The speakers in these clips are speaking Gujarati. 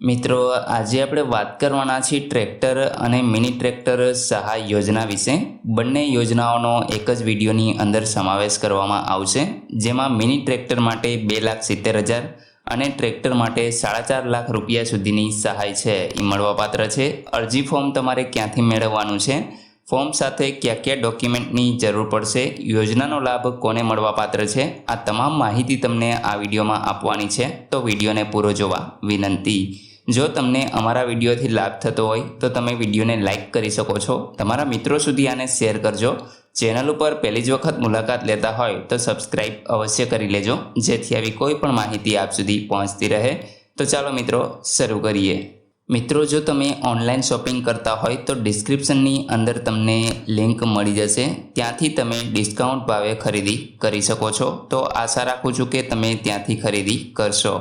મિત્રો, આજે આપણે વાત કરવાના છીએ ટ્રેક્ટર અને મિની ટ્રેક્ટર સહાય યોજના વિશે। બંને યોજનાઓનો એક જ વિડીયોની અંદર સમાવેશ કરવામાં આવશે, જેમાં મિની ટ્રેક્ટર માટે 2,70,000 અને ટ્રેક્ટર માટે 4.5 લાખ રૂપિયા સુધીની સહાય છે એ મળવાપાત્ર છે। અરજી ફોર્મ તમારે ક્યાંથી મેળવવાનું છે, ફોર્મ સાથે કયા કયા ડોક્યુમેન્ટની જરૂર પડશે, યોજનાનો લાભ કોને મળવાપાત્ર છે, આ તમામ માહિતી તમને આ વિડીયોમાં આપવાની છે, તો વિડીયોને પૂરો જોવા વિનંતી। જો તમને અમારા વિડીયોથી લાભ થતો હોય તો તમે વિડીયોને લાઇક કરી શકો છો, તમારા મિત્રો સુધી આને શેર કરજો। ચેનલ ઉપર પહેલી જ વખત મુલાકાત લેતા હોય તો સબસ્ક્રાઇબ અવશ્ય કરી લેજો, જેથી આવી કોઈ પણ માહિતી આપ સુધી પહોંચતી રહે। તો ચાલો મિત્રો શરૂ કરીએ। મિત્રો, જો તમે ઓનલાઈન શોપિંગ કરતા હોય તો ડિસ્ક્રિપ્શનની અંદર તમને લિંક મળી જશે, ત્યાંથી તમે ડિસ્કાઉન્ટ ભાવે ખરીદી કરી શકો છો। તો આશા રાખું છું કે તમે ત્યાંથી ખરીદી કરશો।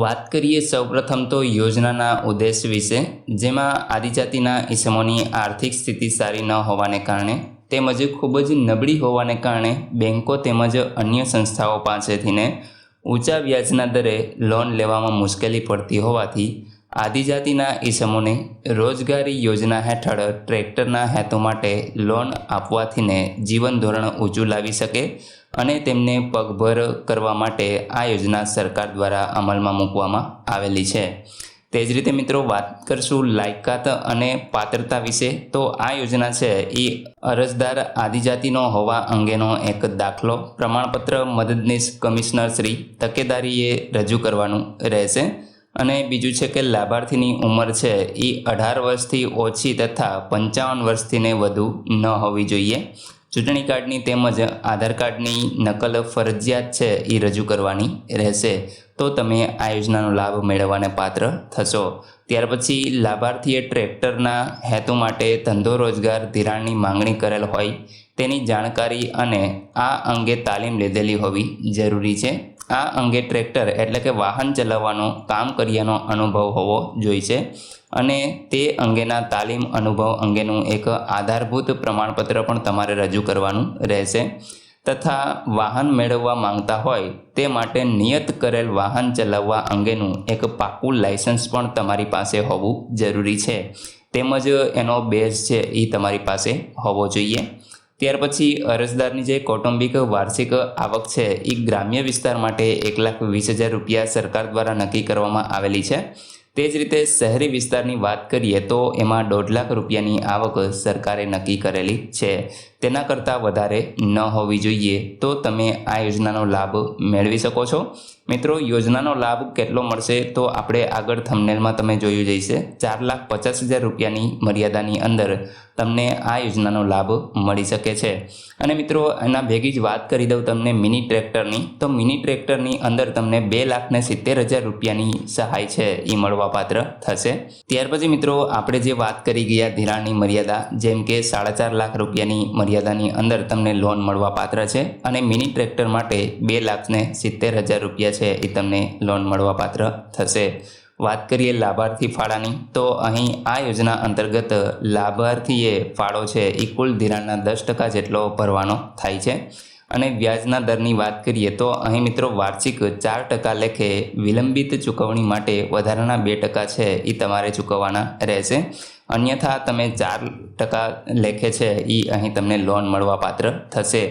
વાત કરીએ સૌપ્રથમ તો યોજનાના ઉદ્દેશ વિશે, જેમાં આદિજાતિના ઇસમોની આર્થિક સ્થિતિ સારી ન હોવાને કારણે તેમજ ખૂબ જ નબળી હોવાને કારણે બેન્કો તેમજ અન્ય સંસ્થાઓ પાસેથીને ઊંચા વ્યાજના દરે લોન લેવામાં મુશ્કેલી પડતી હોવાથી આદિજાતિના ઇસમોને રોજગારી યોજના હેઠળ ટ્રેક્ટરના હેતુ માટે લોન આપવાથીને જીવન ધોરણ ઊંચું લાવી શકે અને તેમને પગભર કરવા માટે આ યોજના સરકાર દ્વારા અમલમાં મૂકવામાં આવેલી છે। તે જ રીતે મિત્રો વાત કરશું લાયકાત અને પાત્રતા વિશે, તો આ યોજના છે એ અરજદાર આદિજાતિનો હોવા અંગેનો એક દાખલો પ્રમાણપત્ર મદદનીશ કમિશનર શ્રી તકેદારીએ રજૂ કરવાનું રહેશે। અને બીજું છે કે લાભાર્થીની ઉંમર છે એ 18 વર્ષથી ઓછી તથા 55 વર્ષથીને વધુ ન હોવી જોઈએ। ચૂંટણી કાર્ડની તેમજ આધાર કાર્ડની નકલ ફરજિયાત છે એ રજૂ કરવાની રહેશે, તો તમે આ યોજનાનો લાભ મેળવવાને પાત્ર થશો। ત્યાર પછી લાભાર્થીએ ટ્રેક્ટરના હેતુ માટે ધંધો રોજગાર ધિરાણની માંગણી કરેલ હોય તેની જાણકારી અને આ અંગે તાલીમ લીધેલી હોવી જરૂરી છે। આ અંગે ટ્રેક્ટર એટલે કે વાહન ચલાવવાનો કામ કર્યાનો અનુભવ હોવો જોઈશે અને તે અંગેના તાલીમ અનુભવ અંગેનું એક આધારભૂત પ્રમાણપત્ર પણ તમારે રજૂ કરવાનું રહેશે તથા વાહન મેળવવા માંગતા હોય તે માટે નિયત કરેલ વાહન ચલાવવા અંગેનું એક પાકું લાયસન્સ પણ તમારી પાસે હોવું જરૂરી છે, તેમજ એનો બેઝ છે એ તમારી પાસે હોવો જોઈએ। ત્યાર પછી અરજદારની જે કૌટુંબિક વાર્ષિક આવક છે એ ગ્રામ્ય વિસ્તાર માટે 1,20,000 રૂપિયા સરકાર દ્વારા નક્કી કરવામાં આવેલી છે। તે જ રીતે શહેરી વિસ્તારની વાત કરીએ તો એમાં 1.5 લાખ રૂપિયાની આવક સરકારે નક્કી કરેલી છે, તેના કરતાં વધારે ન હોવી જોઈએ, તો તમે આ યોજનાનો લાભ મેળવી શકો છો। મિત્રો, યોજનાનો લાભ કેટલો મળશે તો આપણે આગળ થંબનેલમાં તમે જોયું જઈશે 4,50,000 રૂપિયાની મર્યાદાની અંદર તમને આ યોજનાનો લાભ મળી શકે છે। અને મિત્રો, એના ભેગી જ વાત કરી દઉં તમને મિની ટ્રેક્ટરની, તો મિની ટ્રેક્ટરની અંદર તમને 2,70,000 રૂપિયાની સહાય છે એ મળવાપાત્ર થશે। ત્યાર પછી મિત્રો આપણે જે વાત કરી ગયા ધિરાણની મર્યાદા, જેમ કે 4.5 લાખ રૂપિયાની મર્યાદાની અંદર તમને લોન મળવાપાત્ર છે અને મિની ટ્રેક્ટર માટે 2,70,000 રૂપિયા છે એ તમને લોન મળવાપાત્ર થશે। વાત કરીએ લાભાર્થી ફાળાની, તો અહીં આ યોજના અંતર્ગત લાભાર્થીએ ફાળો છે એ કુલ ધિરાણના 10% જેટલો ભરવાનો થાય છે। અને વ્યાજના દરની વાત કરીએ તો અહીં મિત્રો વાર્ષિક 4% લેખે વિલંબિત ચૂકવણી માટે વધારાના 2% છે એ તમારે ચૂકવવાના રહેશે, અન્યથા તમે 4% લેખે છે એ અહીં તમને લોન મળવાપાત્ર થશે।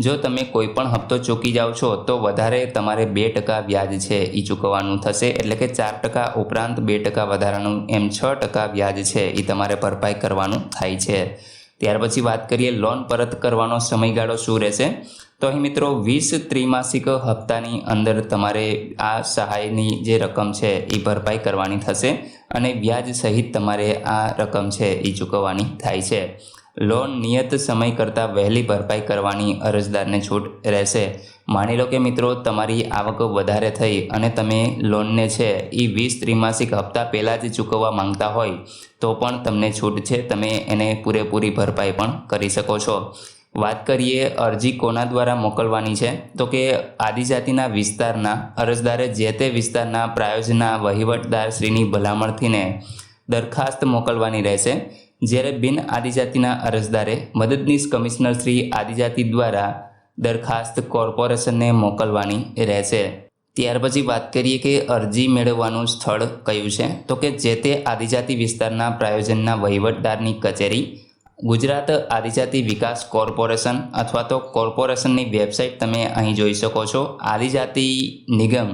જો તમે કોઈ પણ હપ્તો ચૂકી જાઓ છો તો વધારે તમારે 2% વ્યાજ છે એ ચૂકવવાનું થશે, એટલે કે 4% ઉપરાંત 2% વધારાનું એમ 6% વ્યાજ છે એ તમારે ભરપાઈ કરવાનું થાય છે। ત્યાર પછી વાત કરીએ લોન પરત કરવાનો સમયગાળો શું રહેશે, તો અહીં મિત્રો 20 ત્રિમાસિક હપ્તાની અંદર તમારે આ સહાયની જે રકમ છે એ ભરપાઈ કરવાની થશે અને વ્યાજ સહિત તમારે આ રકમ છે એ ચૂકવવાની થાય છે। લોન નિયત સમય કરતાં વહેલી ભરપાઈ કરવાની અરજદારને છૂટ રહેશે। માની લો કે મિત્રો તમારી આવક વધારે થઈ અને તમે લોનને છે એ 20 ત્રિમાસિક હપ્તા પહેલાં જ ચૂકવવા માંગતા હોય તો પણ તમને છૂટ છે, તમે એને પૂરેપૂરી ભરપાઈ પણ કરી શકો છો। વાત કરીએ અરજી કોના દ્વારા મોકલવાની છે, તો કે આદિજાતિના વિસ્તારના અરજદારે જે તે વિસ્તારના પ્રાયોજના વહીવટદારશ્રીની ભલામણથીને દરખાસ્ત મોકલવાની રહેશે, જ્યારે બિન આદિજાતિના અરજદારે મદદનીશ કમિશનર શ્રી આદિજાતિ દ્વારા દરખાસ્ત કોર્પોરેશનને મોકલવાની રહેશે। ત્યાર પછી વાત કરીએ કે અરજી મેળવવાનું સ્થળ કયું છે, તો કે જે તે આદિજાતિ વિસ્તારના પ્રાયોજનના વહીવટદારની કચેરી, ગુજરાત આદિજાતિ વિકાસ કોર્પોરેશન અથવા તો કોર્પોરેશનની વેબસાઇટ તમે અહીં જોઈ શકો છો. આદિજાતિ નિગમ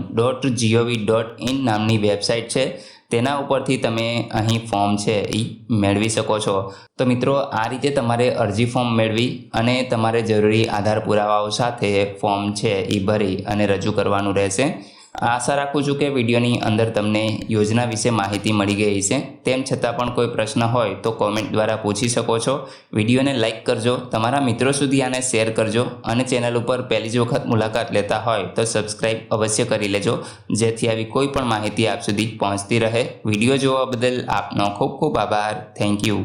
.gov.in નામની વેબસાઇટ છે, તેના ઉપરથી તમે અહીં ફોર્મ છે એ મેળવી શકો છો. તો મિત્રો, આ રીતે તમારે અરજી ફોર્મ મેળવી અને તમારે જરૂરી આધાર પુરાવાઓ સાથે ફોર્મ છે એ ભરી અને રજૂ કરવાનું રહેશે. આશા રાખું છું કે વિડીયોની અંદર તમને યોજના વિશે માહિતી મળી ગઈ છે. તેમ છતાં પણ કોઈ પ્રશ્ન હોય તો કોમેન્ટ દ્વારા પૂછી શકો છો. વિડીયોને લાઇક કરજો, તમારા મિત્રો સુધી આને શેર કરજો અને ચેનલ ઉપર પહેલી જ વખત મુલાકાત લેતા હોય તો સબસ્ક્રાઈબ અવશ્ય કરી લેજો, જેથી આવી કોઈ પણ માહિતી આપ સુધી પહોંચતી રહે. વિડીયો જોવા બદલ આપનો ખૂબ ખૂબ આભાર. Thank you.